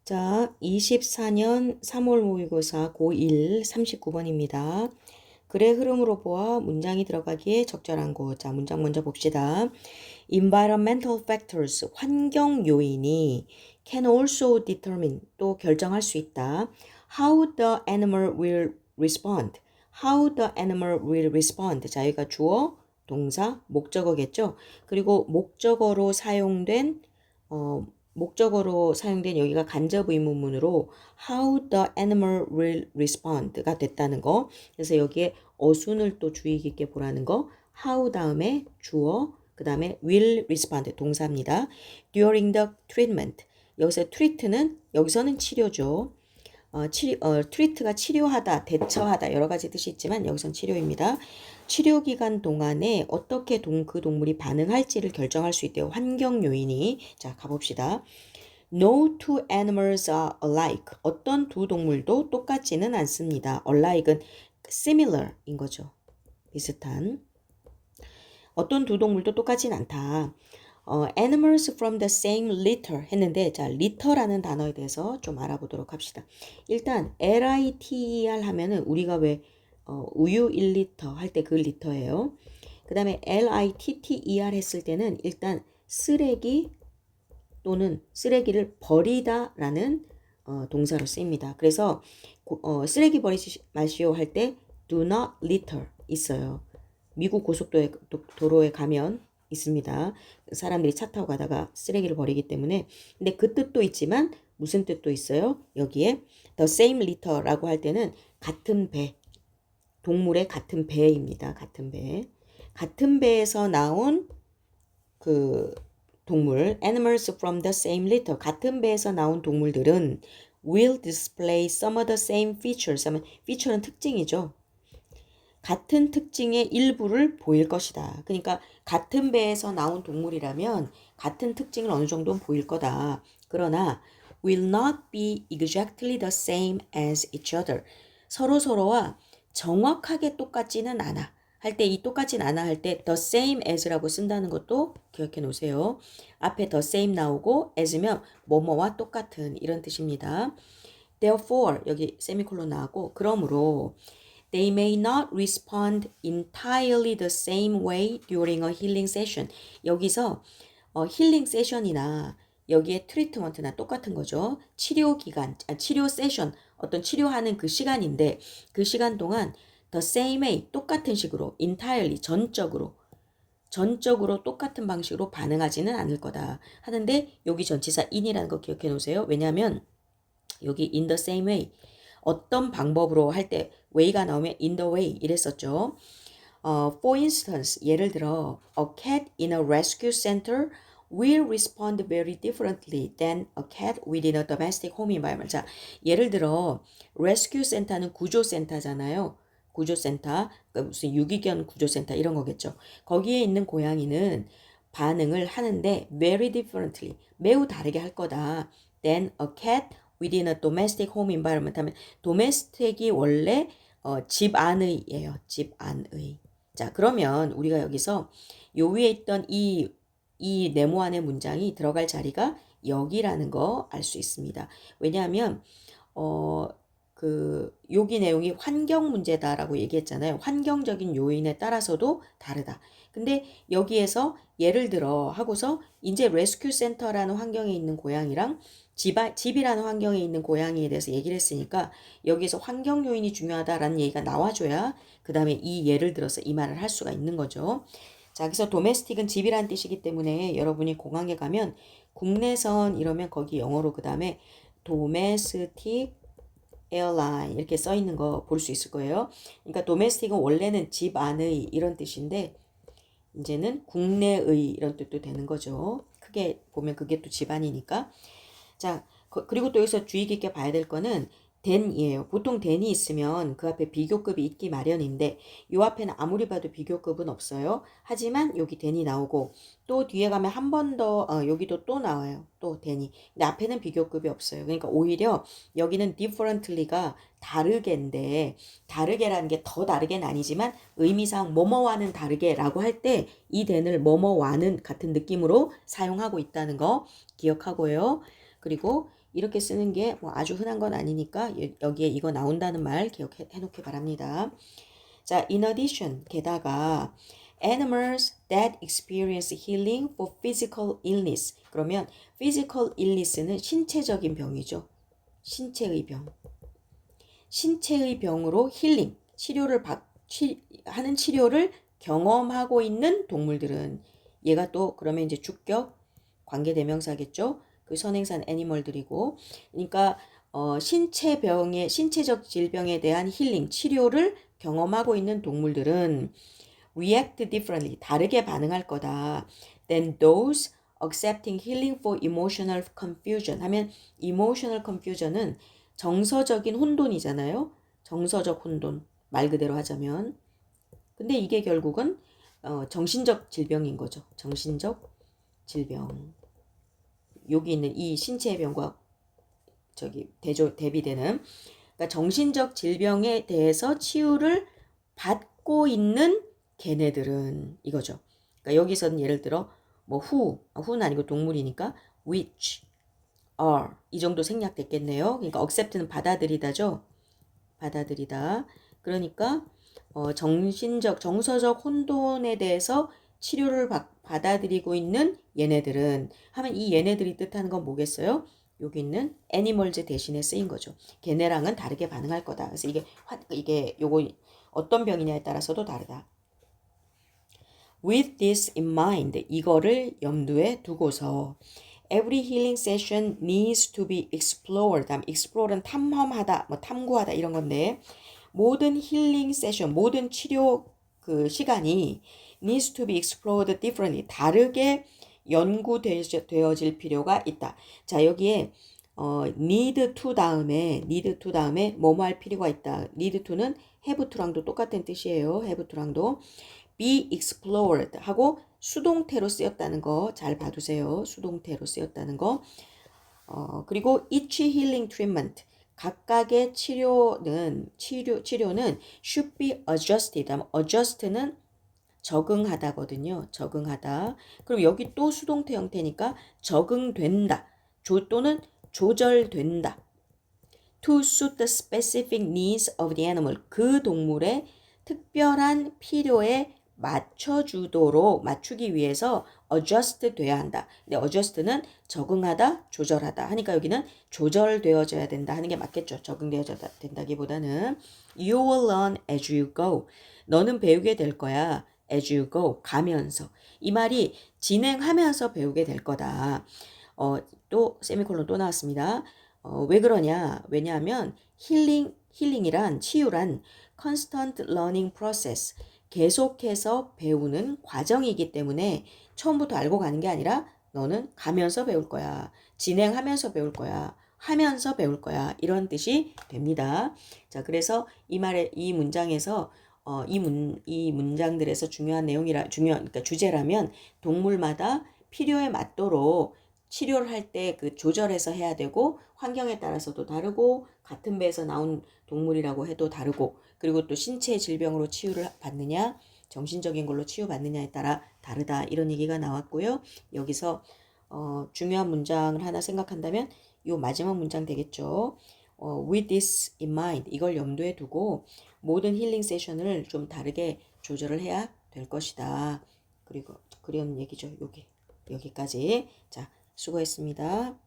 자, 24년 3월 모의고사 고1 39번입니다. 글의 흐름으로 보아 문장이 들어가기에 적절한 곳. 자, 문장 먼저 봅시다. Environmental factors, 환경 요인이 can also determine, 또 결정할 수 있다. How the animal will respond. How the animal will respond. 자, 여기가 주어, 동사, 목적어겠죠. 그리고 목적어로 사용된 여기가 간접 의문문으로 how the animal will respond가 됐다는 거. 그래서 여기에 어순을 또 주의 깊게 보라는 거. how 다음에 주어, 그 다음에 will respond 동사입니다. during the treatment. 여기서 treat는 여기서는 치료죠. 트리트가 치료하다, 대처하다 여러 가지 뜻이 있지만 여기선 치료입니다. 치료 기간 동안에 어떻게 그 동물이 반응할지를 결정할 수 있대요. 환경 요인이. 자, 가봅시다. No two animals are alike. 어떤 두 동물도 똑같지는 않습니다. alike은 similar인 거죠. 비슷한. 어떤 두 동물도 똑같지는 않다. animals from the same litter 했는데, 자, litter라는 단어에 대해서 좀 알아보도록 합시다. 일단 LITER 하면은 우리가 왜 우유 1리터 할 때 그 리터예요. 그 다음에 LITTER 했을 때는 일단 쓰레기 또는 쓰레기를 버리다라는 동사로 쓰입니다. 그래서 쓰레기 버리지 마시오 할 때 do not litter 있어요. 미국 고속도로에 가면 있습니다. 사람들이 차 타고 가다가 쓰레기를 버리기 때문에. 근데 그 뜻도 있지만 무슨 뜻도 있어요? 여기에 the same litter라고 할 때는 같은 배, 동물의 같은 배입니다. 같은 배. 같은 배에서 나온 그 동물, animals from the same litter, 같은 배에서 나온 동물들은 will display some of the same features. 하면 feature는 특징이죠. 같은 특징의 일부를 보일 것이다. 그러니까 같은 배에서 나온 동물이라면 같은 특징을 어느 정도는 보일 거다. 그러나 will not be exactly the same as each other. 서로서로와 정확하게 똑같지는 않아. 할 때 이 똑같진 않아 할 때 the same as라고 쓴다는 것도 기억해 놓으세요. 앞에 the same 나오고 as면 뭐뭐와 똑같은 이런 뜻입니다. Therefore 여기 세미콜론 나오고 그러므로 They may not respond entirely the same way during a healing session. 여기서 힐링 세션이나 여기에 트리트먼트나 똑같은 거죠. 치료 기간, 치료 세션, 어떤 치료하는 그 시간인데 그 시간 동안 the same way, 똑같은 식으로, entirely, 전적으로 똑같은 방식으로 반응하지는 않을 거다. 하는데 여기 전치사 in이라는 거 기억해 놓으세요. 왜냐하면 여기 in the same way, 어떤 방법으로 할 때 way가 나오면 in the way 이랬었죠. For instance, 예를 들어 a cat in a rescue center will respond very differently than a cat within a domestic home environment. 자, 예를 들어 rescue center는 구조센터잖아요. 구조센터, 그러니까 무슨 유기견 구조센터 이런 거겠죠. 거기에 있는 고양이는 반응을 하는데 very differently, 매우 다르게 할 거다. than a cat within a domestic home environment 하면 domestic이 원래 집 안의예요. 집 안의. 자, 그러면 우리가 여기서 요 위에 있던 이 네모안의 문장이 들어갈 자리가 여기라는 거 알 수 있습니다. 왜냐하면 여기 내용이 환경 문제다라고 얘기했잖아요. 환경적인 요인에 따라서도 다르다. 근데 여기에서 예를 들어 하고서 이제 레스큐 센터라는 환경에 있는 고양이랑 집이라는 환경에 있는 고양이에 대해서 얘기를 했으니까 여기에서 환경 요인이 중요하다라는 얘기가 나와줘야 그 다음에 이 예를 들어서 이 말을 할 수가 있는 거죠. 자, 그래서 도메스틱은 집이란 뜻이기 때문에 여러분이 공항에 가면 국내선 이러면 거기 영어로 그 다음에 도메스틱 에어라인 이렇게 써 있는 거 볼 수 있을 거예요. 그러니까 도메스틱은 원래는 집 안의 이런 뜻인데 이제는 국내의 이런 뜻도 되는 거죠. 크게 보면 그게 또 집안이니까. 자, 그리고 또 여기서 주의 깊게 봐야 될 거는 than이에요. 보통 than이 있으면 그 앞에 비교급이 있기 마련인데 요 앞에는 아무리 봐도 비교급은 없어요. 하지만 여기 than이 나오고 또 뒤에 가면 한 번 더 여기도 또 나와요. 또 than이. 근데 앞에는 비교급이 없어요. 그러니까 오히려 여기는 differently가 다르게인데 다르게라는 게 더 다르게는 아니지만 의미상 뭐뭐와는 다르게라고 할 때 이 than을 뭐뭐와는 같은 느낌으로 사용하고 있다는 거 기억하고요. 그리고 이렇게 쓰는 게 뭐 아주 흔한 건 아니니까 여기에 이거 나온다는 말 기억해 놓기 바랍니다. 자, in addition, 게다가 animals that experience healing for physical illness. 그러면 physical illness는 신체적인 병이죠. 신체의 병. 신체의 병으로 힐링, 하는 치료를 경험하고 있는 동물들은 얘가 또 그러면 이제 주격 관계대명사겠죠. 그 선행사는 애니멀들이고, 그러니까 신체적 질병에 대한 힐링, 치료를 경험하고 있는 동물들은 react differently, 다르게 반응할 거다. than those accepting healing for emotional confusion. 하면 emotional confusion은 정서적인 혼돈이잖아요. 정서적 혼돈, 말 그대로 하자면. 근데 이게 결국은 정신적 질병인 거죠. 정신적 질병. 여기 있는 이 신체의 병과 대비되는, 그러니까 정신적 질병에 대해서 치유를 받고 있는 걔네들은 이거죠. 그러니까 여기서는 예를 들어 뭐 who는 아니고 동물이니까 which are 이 정도 생략됐겠네요. 그러니까 accept는 받아들이다죠. 받아들이다. 그러니까 정서적 혼돈에 대해서 치료를 받아들이고 있는 얘네들은 하면 이 얘네들이 뜻하는 건 뭐겠어요? 여기 있는 애니멀즈 대신에 쓰인 거죠. 걔네랑은 다르게 반응할 거다. 그래서 이게 요거 어떤 병이냐에 따라서도 다르다. With this in mind, 이거를 염두에 두고서 every healing session needs to be explored. explore는 탐험하다, 뭐 탐구하다 이런 건데 모든 힐링 세션, 모든 치료 그 시간이 needs to be explored differently. 다르게 연구되어질 필요가 있다. 자, 여기에 need to 다음에 뭐뭐 할 필요가 있다. need to는 have to랑도 똑같은 뜻이에요. have to랑도 be explored 하고 수동태로 쓰였다는 거 잘 봐두세요. 수동태로 쓰였다는 거. 그리고 each healing treatment 각각의 치료는 should be adjusted. adjust는 적응하다거든요. 적응하다. 그럼 여기 또 수동태 형태니까 적응된다. 또는 조절된다. To suit the specific needs of the animal. 그 동물의 특별한 필요에 맞추기 위해서 adjust 돼야 한다. 근데 adjust는 적응하다, 조절하다 하니까 여기는 조절되어져야 된다 하는 게 맞겠죠. 적응되어져야 된다기보다는 you will learn as you go. 너는 배우게 될 거야. as you go. 가면서. 이 말이 진행하면서 배우게 될 거다. 또 세미콜론 또 나왔습니다. 왜 그러냐? 왜냐하면 힐링이란 치유란 constant learning process. 계속해서 배우는 과정이기 때문에 처음부터 알고 가는 게 아니라 너는 가면서 배울 거야. 진행하면서 배울 거야. 하면서 배울 거야. 이런 뜻이 됩니다. 자, 그래서 이 문장에서 이 문장들에서 중요한 그러니까 주제라면 동물마다 필요에 맞도록 치료를 할 때 그 조절해서 해야 되고 환경에 따라서도 다르고 같은 배에서 나온 동물이라고 해도 다르고 그리고 또 신체 질병으로 치유를 받느냐 정신적인 걸로 치유받느냐에 따라 다르다 이런 얘기가 나왔고요. 여기서 중요한 문장을 하나 생각한다면 이 마지막 문장 되겠죠. with this in mind 이걸 염두에 두고 모든 힐링 세션을 좀 다르게 조절을 해야 될 것이다. 그리고 그런 얘기죠. 여기까지. 자, 수고했습니다.